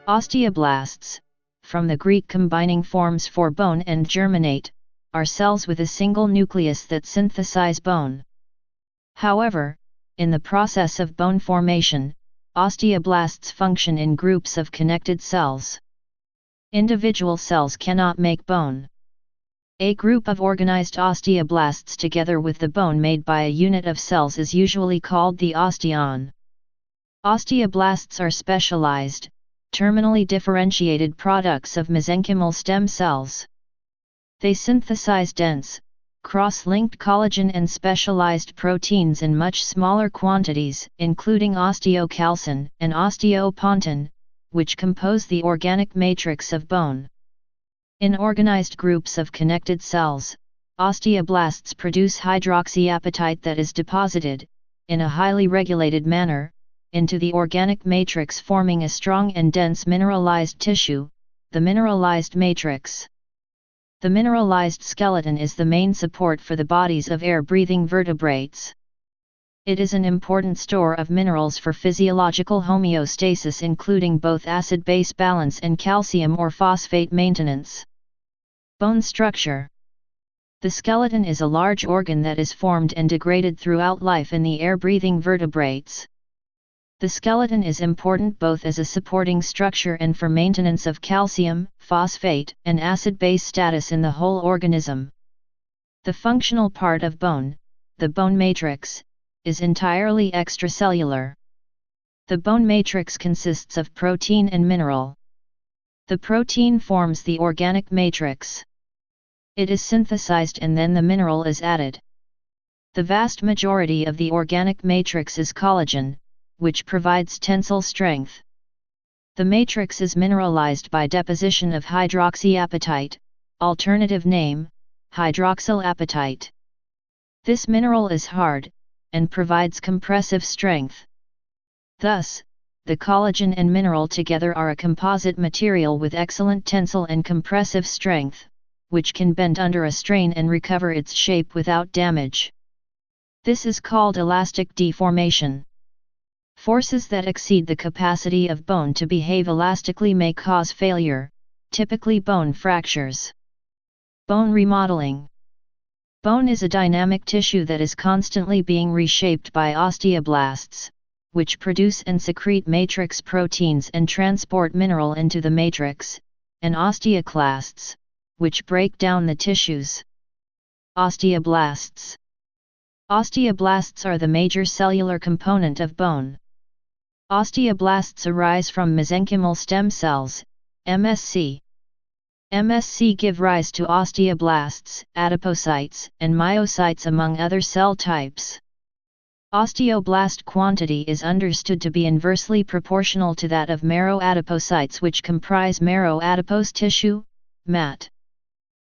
Osteoblasts, from the Greek combining forms for bone and germinate, are cells with a single nucleus that synthesize bone. However, in the process of bone formation, osteoblasts function in groups of connected cells. Individual cells cannot make bone. A group of organized osteoblasts together with the bone made by a unit of cells is usually called the osteon. Osteoblasts are specialized, terminally differentiated products of mesenchymal stem cells. They synthesize dense, cross-linked collagen and specialized proteins in much smaller quantities, including osteocalcin and osteopontin, which compose the organic matrix of bone. In organized groups of connected cells, osteoblasts produce hydroxyapatite that is deposited, in a highly regulated manner, into the organic matrix, forming a strong and dense mineralized tissue, the mineralized matrix. The mineralized skeleton is the main support for the bodies of air-breathing vertebrates. It is an important store of minerals for physiological homeostasis, including both acid-base balance and calcium or phosphate maintenance. Bone structure. The skeleton is a large organ that is formed and degraded throughout life in the air-breathing vertebrates. The skeleton is important both as a supporting structure and for maintenance of calcium, phosphate, and acid-base status in the whole organism. The functional part of bone, the bone matrix, is entirely extracellular. The bone matrix consists of protein and mineral. The protein forms the organic matrix. It is synthesized and then the mineral is added. The vast majority of the organic matrix is collagen, which provides tensile strength. The matrix is mineralized by deposition of hydroxyapatite, alternative name, hydroxylapatite. This mineral is hard, and provides compressive strength. Thus, the collagen and mineral together are a composite material with excellent tensile and compressive strength, which can bend under a strain and recover its shape without damage. This is called elastic deformation. Forces that exceed the capacity of bone to behave elastically may cause failure, typically bone fractures. Bone remodeling. Bone is a dynamic tissue that is constantly being reshaped by osteoblasts, which produce and secrete matrix proteins and transport mineral into the matrix, and osteoclasts, which break down the tissues. Osteoblasts. Osteoblasts are the major cellular component of bone. Osteoblasts arise from mesenchymal stem cells, MSC. MSC give rise to osteoblasts, adipocytes, and myocytes among other cell types. Osteoblast quantity is understood to be inversely proportional to that of marrow adipocytes, which comprise marrow adipose tissue, MAT.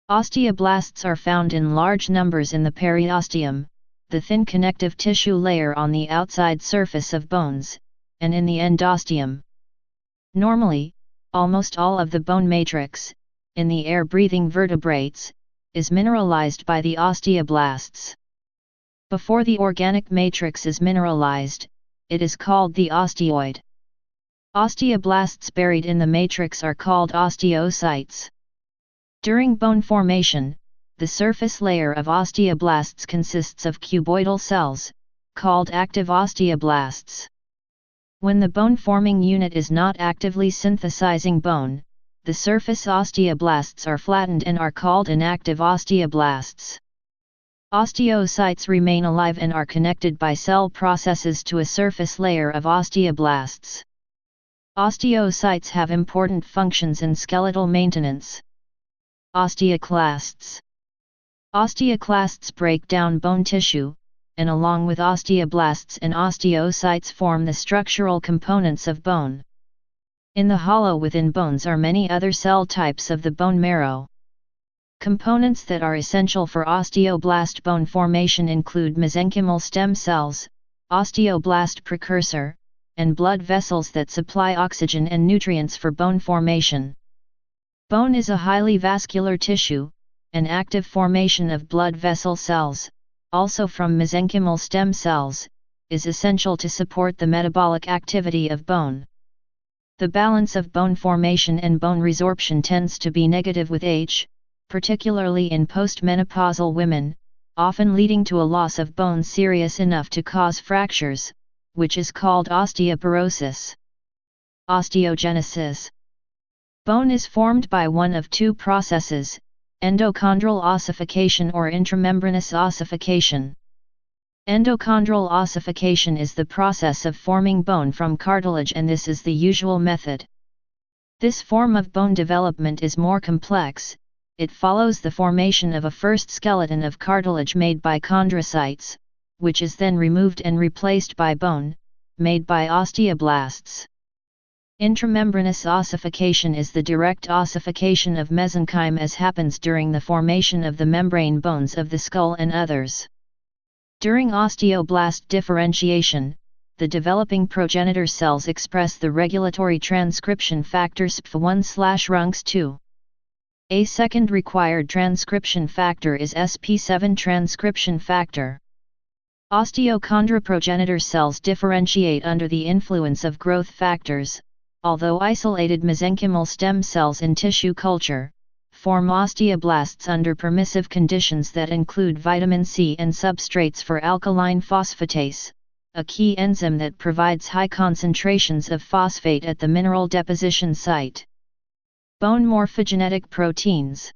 Osteoblasts are found in large numbers in the periosteum, the thin connective tissue layer on the outside surface of bones, and in the endosteum. Normally, almost all of the bone matrix, in the air-breathing vertebrates, is mineralized by the osteoblasts. Before the organic matrix is mineralized, it is called the osteoid. Osteoblasts buried in the matrix are called osteocytes. During bone formation, the surface layer of osteoblasts consists of cuboidal cells, called active osteoblasts. When the bone-forming unit is not actively synthesizing bone, the surface osteoblasts are flattened and are called inactive osteoblasts. Osteocytes remain alive and are connected by cell processes to a surface layer of osteoblasts. Osteocytes have important functions in skeletal maintenance. Osteoclasts. Osteoclasts break down bone tissue, and along with osteoblasts and osteocytes form the structural components of bone. In the hollow within bones are many other cell types of the bone marrow. Components that are essential for osteoblast bone formation include mesenchymal stem cells, osteoblast precursor, and blood vessels that supply oxygen and nutrients for bone formation. Bone is a highly vascular tissue. An active formation of blood vessel cells, also from mesenchymal stem cells, is essential to support the metabolic activity of bone. The balance of bone formation and bone resorption tends to be negative with age, particularly in postmenopausal women, often leading to a loss of bone serious enough to cause fractures, which is called osteoporosis. Osteogenesis. Bone is formed by one of two processes, endochondral ossification or intramembranous ossification. Endochondral ossification is the process of forming bone from cartilage, and this is the usual method. This form of bone development is more complex. It follows the formation of a first skeleton of cartilage made by chondrocytes, which is then removed and replaced by bone, made by osteoblasts. Intramembranous ossification is the direct ossification of mesenchyme, as happens during the formation of the membrane bones of the skull and others. During osteoblast differentiation, the developing progenitor cells express the regulatory transcription factor SPF1/RUNX2. A second required transcription factor is SP7 transcription factor. Osteochondra progenitor cells differentiate under the influence of growth factors, although isolated mesenchymal stem cells in tissue culture form osteoblasts under permissive conditions that include vitamin C and substrates for alkaline phosphatase, a key enzyme that provides high concentrations of phosphate at the mineral deposition site. Bone morphogenetic proteins.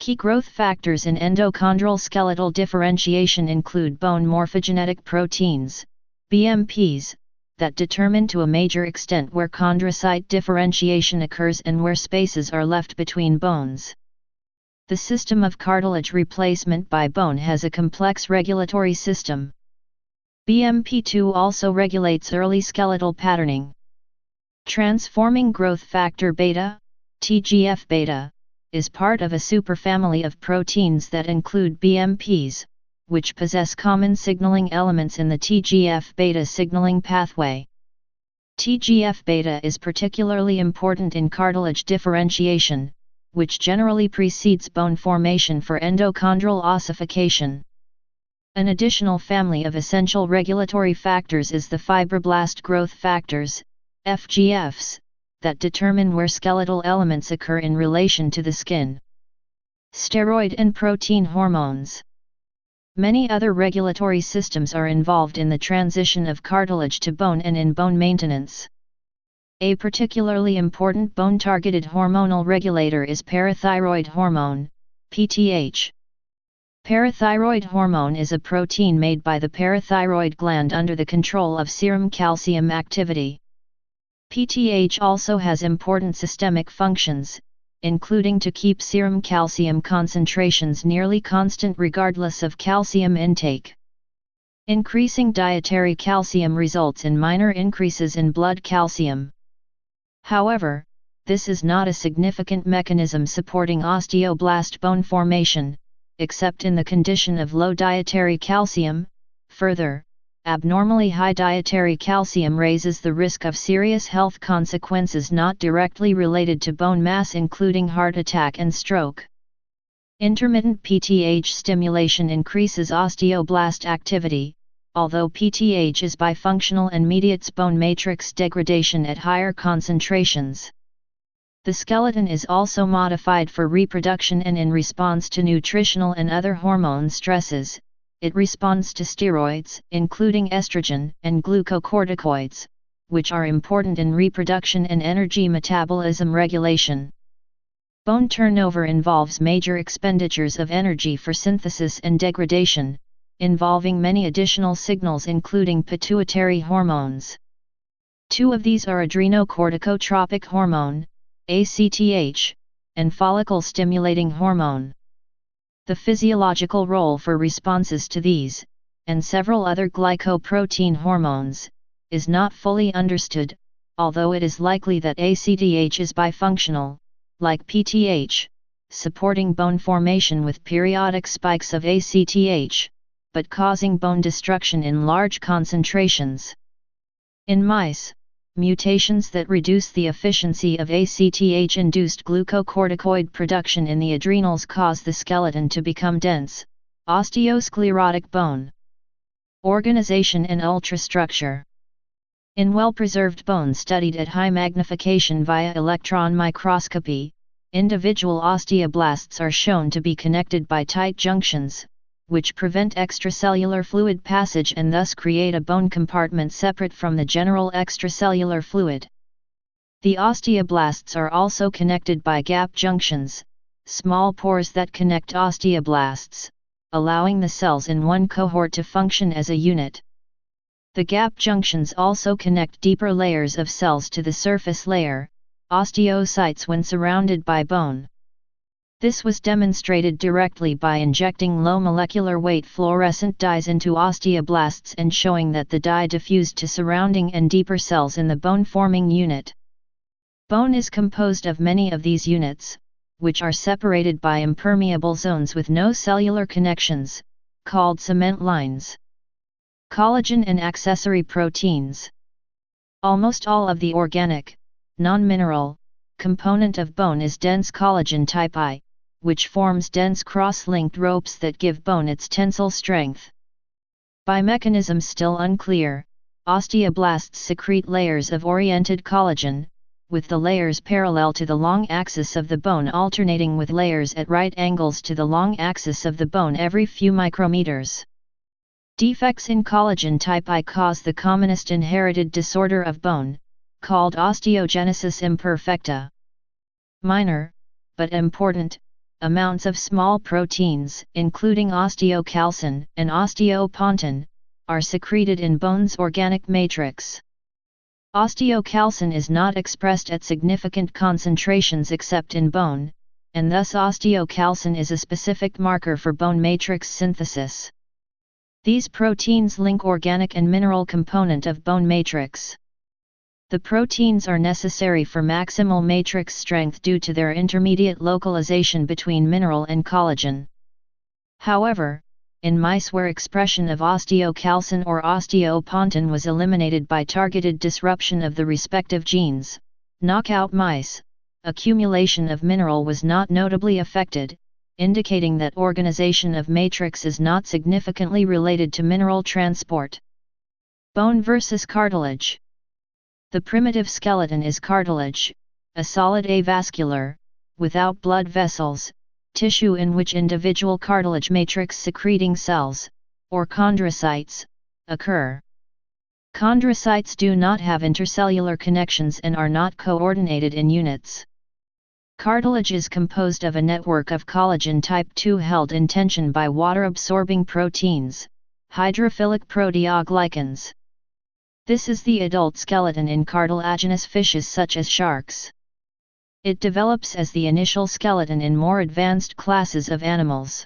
Key growth factors in endochondral skeletal differentiation include bone morphogenetic proteins, BMPs, that determine to a major extent where chondrocyte differentiation occurs and where spaces are left between bones. The system of cartilage replacement by bone has a complex regulatory system. BMP2 also regulates early skeletal patterning. Transforming growth factor beta, TGF-beta, is part of a superfamily of proteins that include BMPs, which possess common signaling elements in the TGF-beta signaling pathway. TGF-beta is particularly important in cartilage differentiation, which generally precedes bone formation for endochondral ossification. An additional family of essential regulatory factors is the fibroblast growth factors, FGFs, that determine where skeletal elements occur in relation to the skin. Steroid and protein hormones. Many other regulatory systems are involved in the transition of cartilage to bone and in bone maintenance. A particularly important bone-targeted hormonal regulator is parathyroid hormone, PTH. Parathyroid hormone is a protein made by the parathyroid gland under the control of serum calcium activity. PTH also has important systemic functions, including to keep serum calcium concentrations nearly constant regardless of calcium intake. Increasing dietary calcium results in minor increases in blood calcium. However, this is not a significant mechanism supporting osteoblast bone formation, except in the condition of low dietary calcium. Further, abnormally high dietary calcium raises the risk of serious health consequences not directly related to bone mass, including heart attack and stroke. Intermittent PTH stimulation increases osteoblast activity, although PTH is bifunctional and mediates bone matrix degradation at higher concentrations. The skeleton is also modified for reproduction, and in response to nutritional and other hormone stresses, it responds to steroids, including estrogen and glucocorticoids, which are important in reproduction and energy metabolism regulation. Bone turnover involves major expenditures of energy for synthesis and degradation, involving many additional signals including pituitary hormones. Two of these are adrenocorticotropic hormone, ACTH, and follicle-stimulating hormone. The physiological role for responses to these, and several other glycoprotein hormones, is not fully understood, although it is likely that ACTH is bifunctional, like PTH, supporting bone formation with periodic spikes of ACTH, but causing bone destruction in large concentrations. In mice, mutations that reduce the efficiency of ACTH-induced glucocorticoid production in the adrenals cause the skeleton to become dense, osteosclerotic bone. Organization and ultrastructure. In well-preserved bone studied at high magnification via electron microscopy, individual osteoblasts are shown to be connected by tight junctions, which prevent extracellular fluid passage and thus create a bone compartment separate from the general extracellular fluid. The osteoblasts are also connected by gap junctions, small pores that connect osteoblasts, allowing the cells in one cohort to function as a unit. The gap junctions also connect deeper layers of cells to the surface layer, osteocytes, when surrounded by bone. This was demonstrated directly by injecting low molecular weight fluorescent dyes into osteoblasts and showing that the dye diffused to surrounding and deeper cells in the bone-forming unit. Bone is composed of many of these units, which are separated by impermeable zones with no cellular connections, called cement lines. Collagen and accessory proteins. Almost all of the organic, non-mineral, component of bone is dense collagen type I, which forms dense cross-linked ropes that give bone its tensile strength. By mechanisms still unclear, osteoblasts secrete layers of oriented collagen, with the layers parallel to the long axis of the bone alternating with layers at right angles to the long axis of the bone every few micrometers. Defects in collagen type I cause the commonest inherited disorder of bone, called osteogenesis imperfecta. Minor, but important, amounts of small proteins, including osteocalcin and osteopontin, are secreted in bone's organic matrix. Osteocalcin is not expressed at significant concentrations except in bone, and thus osteocalcin is a specific marker for bone matrix synthesis. These proteins link organic and mineral component of bone matrix. The proteins are necessary for maximal matrix strength due to their intermediate localization between mineral and collagen. However, in mice where expression of osteocalcin or osteopontin was eliminated by targeted disruption of the respective genes, knockout mice, accumulation of mineral was not notably affected, indicating that organization of matrix is not significantly related to mineral transport. Bone versus cartilage. The primitive skeleton is cartilage, a solid avascular, without blood vessels, tissue in which individual cartilage matrix secreting cells, or chondrocytes, occur. Chondrocytes do not have intercellular connections and are not coordinated in units. Cartilage is composed of a network of collagen type II held in tension by water-absorbing proteins, hydrophilic proteoglycans. This is the adult skeleton in cartilaginous fishes such as sharks. It develops as the initial skeleton in more advanced classes of animals.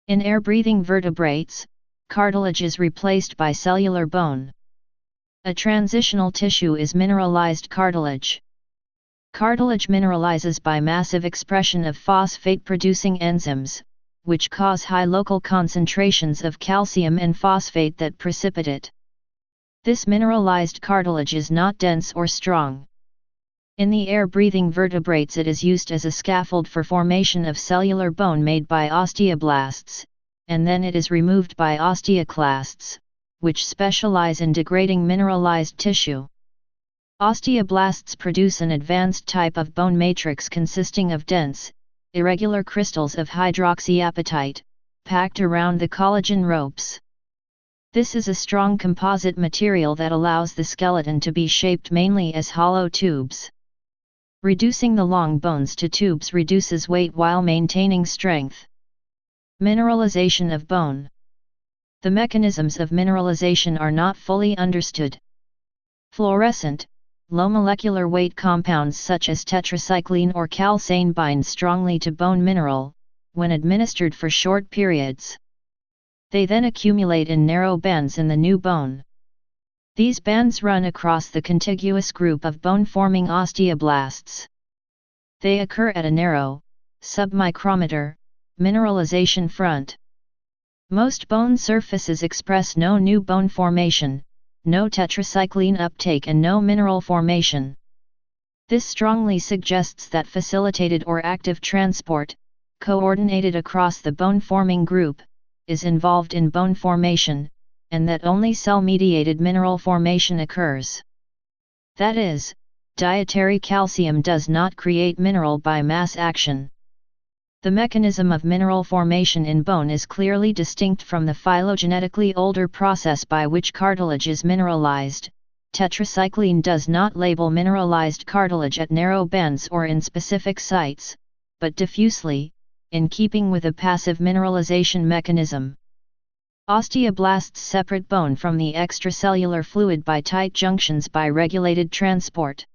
In air-breathing vertebrates, cartilage is replaced by cellular bone. A transitional tissue is mineralized cartilage. Cartilage mineralizes by massive expression of phosphate-producing enzymes, which cause high local concentrations of calcium and phosphate that precipitate. This mineralized cartilage is not dense or strong. In the air-breathing vertebrates it is used as a scaffold for formation of cellular bone made by osteoblasts, and then it is removed by osteoclasts, which specialize in degrading mineralized tissue. Osteoblasts produce an advanced type of bone matrix consisting of dense, irregular crystals of hydroxyapatite, packed around the collagen ropes. This is a strong composite material that allows the skeleton to be shaped mainly as hollow tubes. Reducing the long bones to tubes reduces weight while maintaining strength. Mineralization of bone. The mechanisms of mineralization are not fully understood. Fluorescent, low molecular weight compounds such as tetracycline or calcine bind strongly to bone mineral, when administered for short periods. They then accumulate in narrow bands in the new bone. These bands run across the contiguous group of bone-forming osteoblasts. They occur at a narrow, submicrometer, mineralization front. Most bone surfaces express no new bone formation, no tetracycline uptake and no mineral formation. This strongly suggests that facilitated or active transport, coordinated across the bone-forming group, is involved in bone formation, and that only cell-mediated mineral formation occurs. That is, dietary calcium does not create mineral by mass action. The mechanism of mineral formation in bone is clearly distinct from the phylogenetically older process by which cartilage is mineralized. Tetracycline does not label mineralized cartilage at narrow bends or in specific sites, but diffusely, in keeping with a passive mineralization mechanism. Osteoblasts separate bone from the extracellular fluid by tight junctions by regulated transport.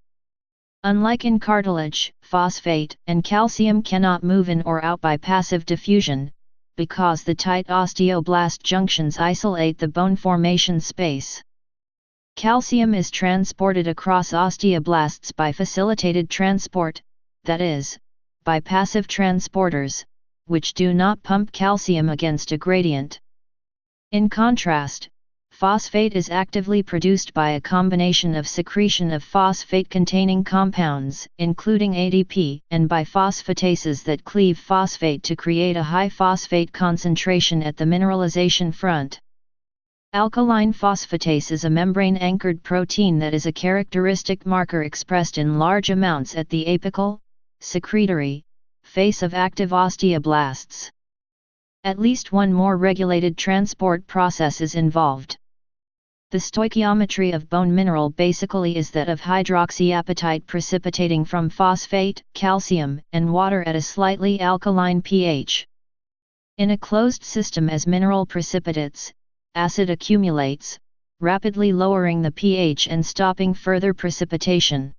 Unlike in cartilage, phosphate and calcium cannot move in or out by passive diffusion, because the tight osteoblast junctions isolate the bone formation space. Calcium is transported across osteoblasts by facilitated transport, that is, by passive transporters, which do not pump calcium against a gradient. In contrast, phosphate is actively produced by a combination of secretion of phosphate-containing compounds, including ADP, and by phosphatases that cleave phosphate to create a high phosphate concentration at the mineralization front. Alkaline phosphatase is a membrane-anchored protein that is a characteristic marker expressed in large amounts at the apical, secretory, face of active osteoblasts. At least one more regulated transport process is involved. The stoichiometry of bone mineral basically is that of hydroxyapatite precipitating from phosphate, calcium, and water at a slightly alkaline pH. In a closed system as mineral precipitates, acid accumulates, rapidly lowering the pH and stopping further precipitation.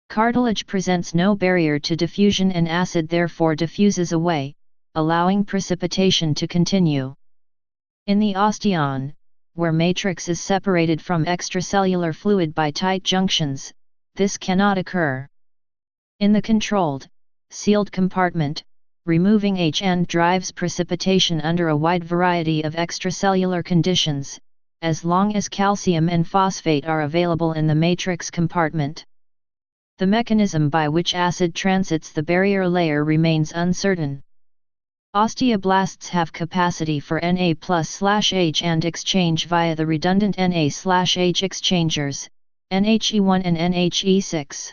Cartilage presents no barrier to diffusion and acid therefore diffuses away, allowing precipitation to continue. In the osteon, where matrix is separated from extracellular fluid by tight junctions, this cannot occur. In the controlled, sealed compartment, removing HN drives precipitation under a wide variety of extracellular conditions, as long as calcium and phosphate are available in the matrix compartment. The mechanism by which acid transits the barrier layer remains uncertain. Osteoblasts have capacity for Na+/H and exchange via the redundant Na/H exchangers, NHE1 and NHE6.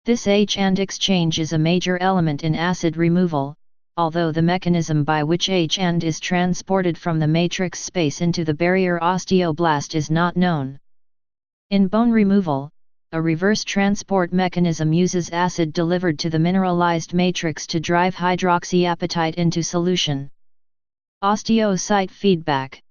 This H and exchange is a major element in acid removal, although the mechanism by which H and is transported from the matrix space into the barrier osteoblast is not known. In bone removal, a reverse transport mechanism uses acid delivered to the mineralized matrix to drive hydroxyapatite into solution. Osteocyte feedback.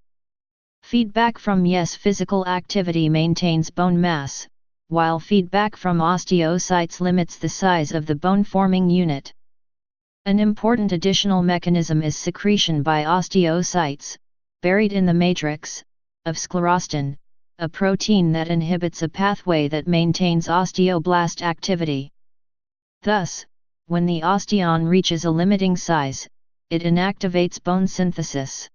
Feedback from physical activity maintains bone mass, while feedback from osteocytes limits the size of the bone-forming unit. An important additional mechanism is secretion by osteocytes, buried in the matrix, of sclerostin, a protein that inhibits a pathway that maintains osteoblast activity. Thus, when the osteon reaches a limiting size, it inactivates bone synthesis.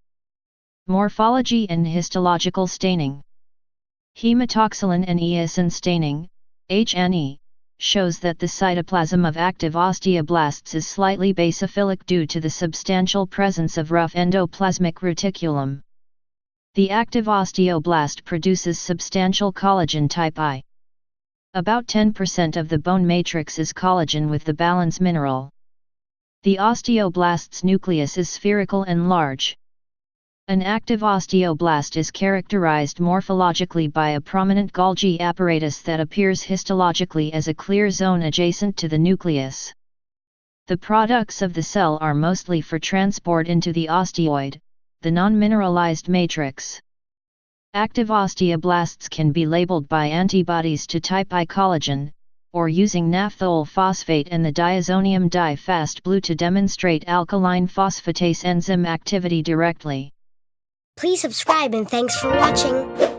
Morphology and histological staining. Hematoxylin and eosin staining, HNE, shows that the cytoplasm of active osteoblasts is slightly basophilic due to the substantial presence of rough endoplasmic reticulum. The active osteoblast produces substantial collagen type I. About 10% of the bone matrix is collagen with the balance mineral. The osteoblast's nucleus is spherical and large. An active osteoblast is characterized morphologically by a prominent Golgi apparatus that appears histologically as a clear zone adjacent to the nucleus. The products of the cell are mostly for transport into the osteoid, the non-mineralized matrix. Active osteoblasts can be labeled by antibodies to type I collagen, or using naphthol phosphate and the diazonium di-fast blue to demonstrate alkaline phosphatase enzyme activity directly. Please subscribe and thanks for watching.